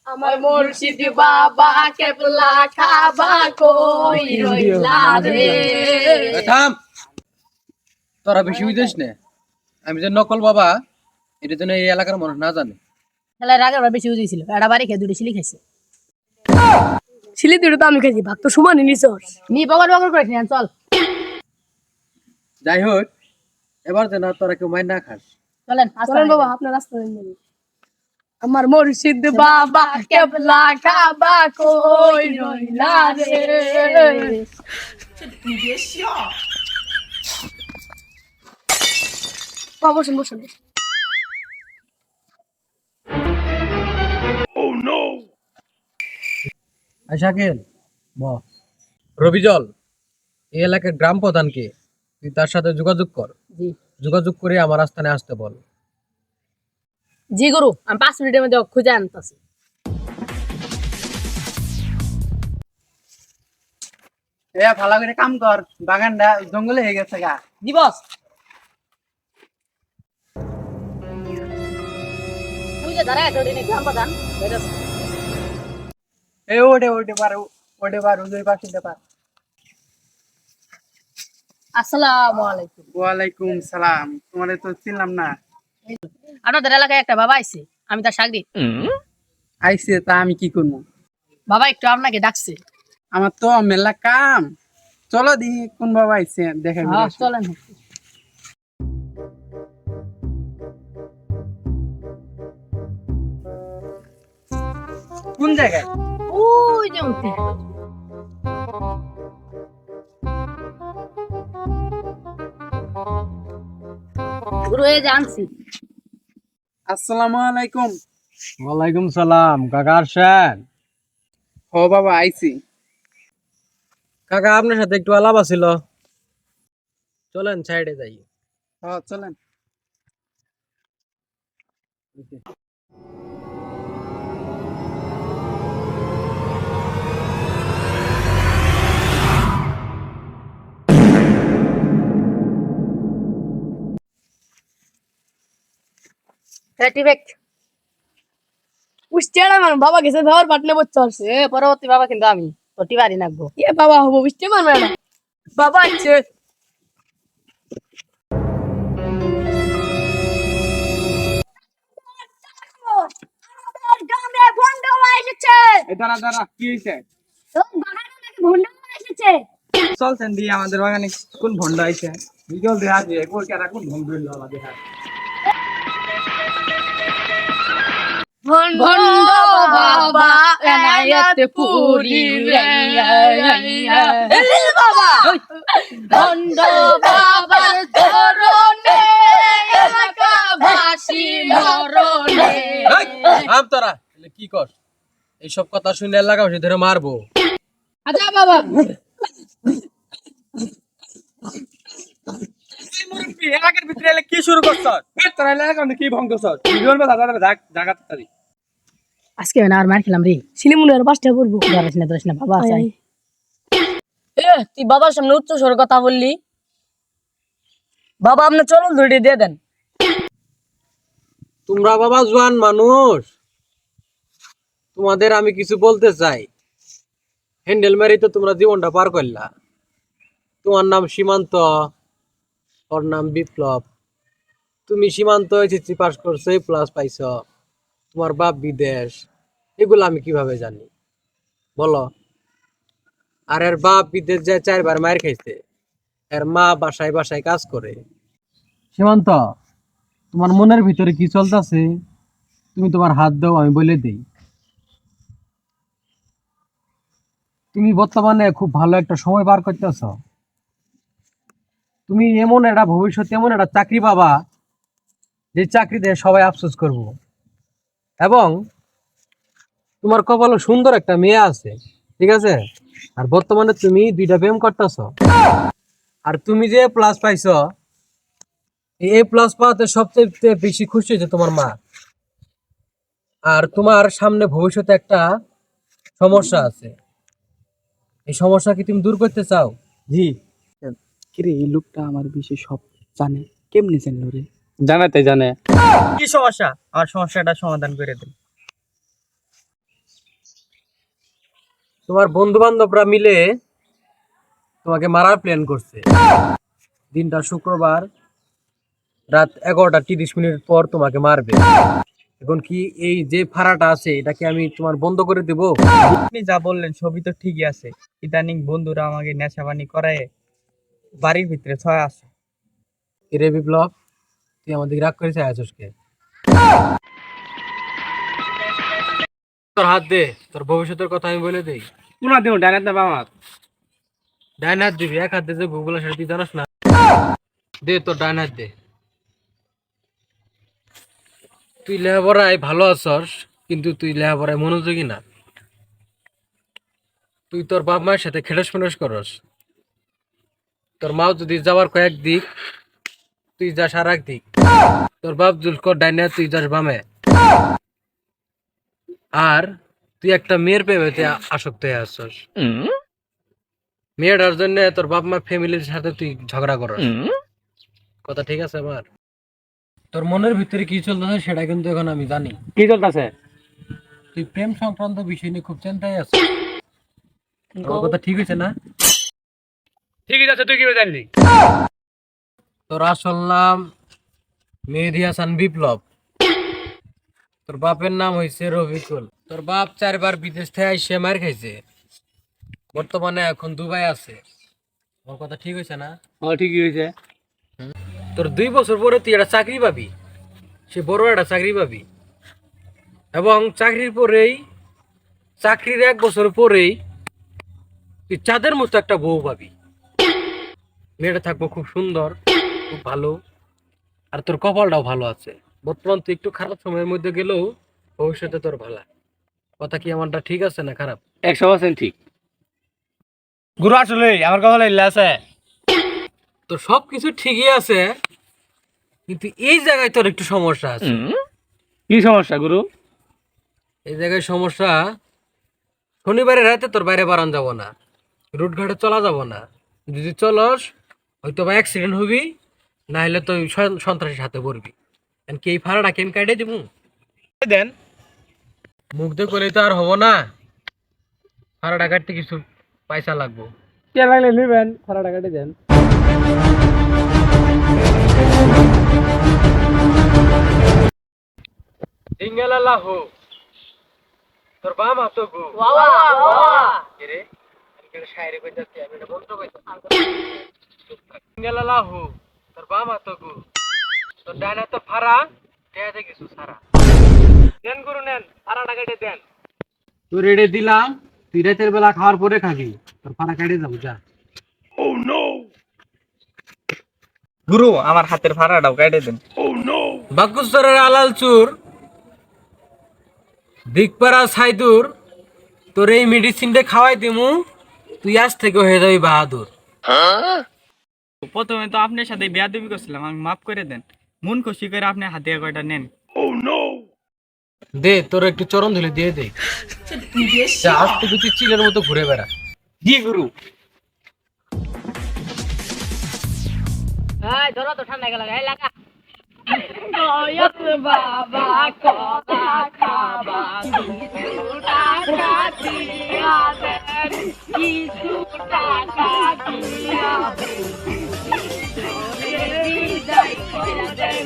আমার মুর্শিদ বাবা কেবলা খাবা কই রইলা রে। থাম, তোরা বেশি বুঝিস না। আমি যে নকল বাবা, এটা জন্য এই এলাকার মানুষ না জানে। তাহলে রাগের বার বেশি বুঝেছিল, এটা বাড়ি খেয়ে দুটো সিলি খাইছে। সিলি দুটো তো আমি খাইছি, ভাগ তো সমানই নিছস। নি বগর বগর করে খেয়ে চল। যাই হোক, এবার যেন তোরা কেউ মাইর না খাস। চলেন চলেন বাবা, আপনার রাস্তা দেন। আমার মুর্শিদ বাবা কেবলা খাবা কই রইলা রে। বসুন বসুন। শাকিল, রবিজল, এই এলাকার গ্রাম প্রধানকে তুই তার সাথে যোগাযোগ কর। জি যোগাযোগ করে আমার আস্থানে আসতে বল। জি গুরু, আমি 5 মিনিটের মধ্যে খুঁজে আনতাছি। ভালো করে কাম কর, বাগানটা জঙ্গলে হয়ে গেছে গা। জি বস। তুই যে দাঁড়ায় আছো দিনে গ্রাম প্রধান বেরোস। ওটে পার দুই পাশে পার। আসসালামু আলাইকুম। ওয়ালাইকুম সালাম। তোমাদের তো চিনলাম না। আপনাদের এলাকায় একটা বাবা আইছে, আমি তার সাগরি। আইসে তা আমি কি করবো? বাবা একটু আপনাকে ডাকছে। আমার তো মেলা কাম। চলো দি কোন বাবা আইছে দেখে হ্যাঁ চলেন। কোন জায়গায়? ওই যে উঠে গুরু হয়ে জানছি। আসসালামু আলাইকুম। ওয়ালাইকুম সালাম। কাকা আসেন? ও বাবা আইছি। কাকা আপনার সাথে একটু আলাপ আছিল, চলেন সাইডে যাই। চলেন। সার্টিফিকেট উস্তেড়া মান বাবা গেছে ধর পাটনে বচ্চস এ পরবর্তী বাবা কিন্তু আমি তোটি বাড়ি নাকবো এ বাবা হবো উস্তে মান ম্যাডাম বাবা আছে। গ্রামে ভন্ডা এসেছে। দাঁড়া দাঁড়া, কি হয়েছে? বাগানে নাকি ভন্ডা এসেছে। চলছেন দি আমাদের বাগানে কোন ভন্ডা আইছে? বিজল দেখা যে কোন কেরা কোন ভন্ড হইলো দেখা। ভন্ড বাবা এনায়েত পুরি রে বাবা ভন্ড বাবার চরণে এলাকা ভাসি মরণে। আম তোরা কি কর? এইসব কথা শুনে লাগাও সে ধরে মারবো। আচ্ছা বাবা এলাকার ভিতরে এলে কি শুরু করছ? তোরা এলাকার কি ভঙ্গ করছ? বিজল বা দাদা জায়গা তারি। আজকে না আর মার খেলাম রে সিলিমুনের পাঁচটা পড়বো ধরিস না বাবা চাই। এ তুই বাবার সামনে উচ্চ স্বর কথা বললি, বাবা আপনি চরণ ধরে দিয়ে দেন। তোমরা বাবা জোয়ান মানুষ, তোমাদের আমি কিছু বলতে চাই। হ্যান্ডেল মারি তো তোমরা জীবনটা পার করলা। তোমার নাম সীমান্ত, ওর নাম বিপ্লব। তুমি সীমান্ত এইচএসসি পাস করছো, প্লাস পাইছ, তোমার বাপ বিদেশ, এগুলো আমি কিভাবে জানি বলো? আর এর বাপ বিদেশ যায় 4 বার মার খাইছে, এর মা বাসায় বাসায় কাজ করে। সীমান্ত, তোমার মনের ভিতরে কি চলতেছে তুমি তোমার হাত দাও, আমি বলে দেই। তুমি বর্তমানে খুব ভালো একটা সময় পার করতেছ। তুমি এমন একটা ভবিষ্যতে এমন একটা চাকরি পাবা, যে চাকরিতে সবাই আফসোস করব। এবং তোমার কপালে সুন্দর একটা মেয়ে আছে, ঠিক আছে? আর বর্তমানে তুমি 2টা প্রেম করতেছ। আর তুমি যে প্লাস পাইছ, এই প্লাস পাওয়াতে সবচেয়ে বেশি খুশি হয়েছে তোমার মা। আর তোমার সামনে ভবিষ্যতে একটা সমস্যা আছে, এই সমস্যা কি তুমি দূর করতে চাও? জি। কিরে এই লোকটা আমার বিষয়ে সব জানে, কেমনে জানলো রে? জানাতে জানে। কি সমস্যা? আমার সমস্যাটা সমাধান করে দেন। তোমার বন্ধু বান্ধবরা মিলে তোমাকে মারার প্ল্যান করছে। দিনটা শুক্রবার, রাত 11:30 পর তোমাকে মারবে। এখন কি এই যে ফাড়াটা আছে এটা কি আমি তোমার বন্ধ করে দেব? আপনি যা বললেন সবই তো ঠিকই আছে। ইদানিং বন্ধুরা আমাকে নেশাবানি করায় বাড়ির ভিতরে ছয় আছে। কিরে বিপ্লব, তুই আমাদের রাগ করেছে আছোসকে? তোর হাত দে, তোর ভবিষ্যতের কথা আমি বলে দেই। কোন দিন ডাইনাত না বাবা? ডাইন হাত দিবি, এক হাত দিয়ে যে ভূগোলের সাথে তুই জানাস না। দে তোর ডাইন হাত দে। তুই লেখাপড়ায় ভালো আছস, কিন্তু তুই লেখাপড়ায় মনোযোগী না। তুই তোর বাপ মায়ের সাথে খেটস মেটস করস। তোর মাও যদি যাওয়ার কয়েক দিক, তুই যাস আর এক দিক। তোর বাপ জুলকর ডাইনে, তুই যাস বামে। আর তুই একটা মেয়ের প্রেমেতে আসক্ত হয়ে আসছস। মেয়েটার জন্য তোর বাপ মা ফ্যামিলির সাথে তুই ঝগড়া করস। কথা ঠিক আছে আমার? তোর মনের ভিতরে কি চলতেছে সেটা কিন্তু এখন আমি জানি। কি চলতেছে? তুই প্রেম সংক্রান্ত বিষয় নিয়ে খুব চিন্তায় আছিস। তোর কথা ঠিক হয়েছে না? ঠিকই আছে, তুই কি জানলি? তোর আসল নাম মেহেদী হাসান বিপ্লব। তোর বাপের নাম হয়েছে রফিকুল। তোর বাপ 4বার বিদেশ থেকে আইসে মার খাইছে। বর্তমানে এখন দুবাই আছে। তোর কথা ঠিক হয়েছে না? ঠিকই হয়েছে। তোর 2 বছর পরে তুই একটা চাকরি পাবি, সে বড় একটা চাকরি পাবি। এবং চাকরির 1 বছর পরেই তুই চাঁদের মতো একটা বউ পাবি। মেয়েটা থাকবো খুব সুন্দর, খুব ভালো, আর তোর কপালটাও ভালো আছে। বর্তমান তুই একটু খারাপ সময়ের মধ্যে গেলেও ভবিষ্যতে তোর ভালো। কথা কি আমারটা ঠিক আছে না খারাপ? 100% ঠিক। গুরু আসলে আমার কথা লাগলে আছে। তোর সবকিছু ঠিকই আছে, কিন্তু এই জায়গায় তোর একটু সমস্যা আছে। কি সমস্যা গুরু? এই জায়গায় সমস্যা, শনিবারে রাতে তোর বাইরে বাড়ান যাব না, রুটঘাটে চলা যাব না। যদি চলস হয়তো বা অ্যাক্সিডেন্ট হবি, না হলে তুই সন্ত্রাসীর হাতে পড়বি। কি এই ফাড়াটা কেন কাটে দিব? দেন। মুখ দিয়ে করলে তো আর হবো না, ফাড়াটা কাটতে কিছু পয়সা লাগবো। কে লাগলে নিবেন, ভাড়াটা কেটে দেন। ডিঙ্গালালা হো, তোর বাম হাত গো। কি রে? আমি কেন শায়রি কইতাছি, আমি এটা বলতে কইতাছি। ডিঙ্গালালা হো, তোর বাম হাত গো। তোর ডান হাত ফাড়া, দেয়াতে কিছু সারা। দেন গুরু নেন, ভাড়াটা কেটে দেন। তুই রেডে দিলাম, তুই রাতের বেলা খাওয়ার পরে খাবি, তোর ফাড়া কেটে যাবো যা। গুরু আমার হাতের ভাড়াটাও কেটে দেন। বাকুস্তরের আলাল চুর, দিকপাড়া সাইদুর, তোর এই মেডিসিনটা খাওয়াই দিমু, তুই আজ থেকে হয়ে যাবি বাহাদুর। প্রথমে তো আপনার সাথে বেয়াদবি করছিলাম, আমি মাফ করে দেন। মন খুশি করে আপনি হাতে কয়টা নেন। দে তোর একটু চরণ ধুলে দিয়ে দে। যা, আজ থেকে তুই চিলের মতো ঘুরে বেড়া। জি গুরু। দয়াল বাবা কলা খাবা, টাকা দিয়া দেন, কিছু টাকা দিয়া দেন, বিদায় করে দেন।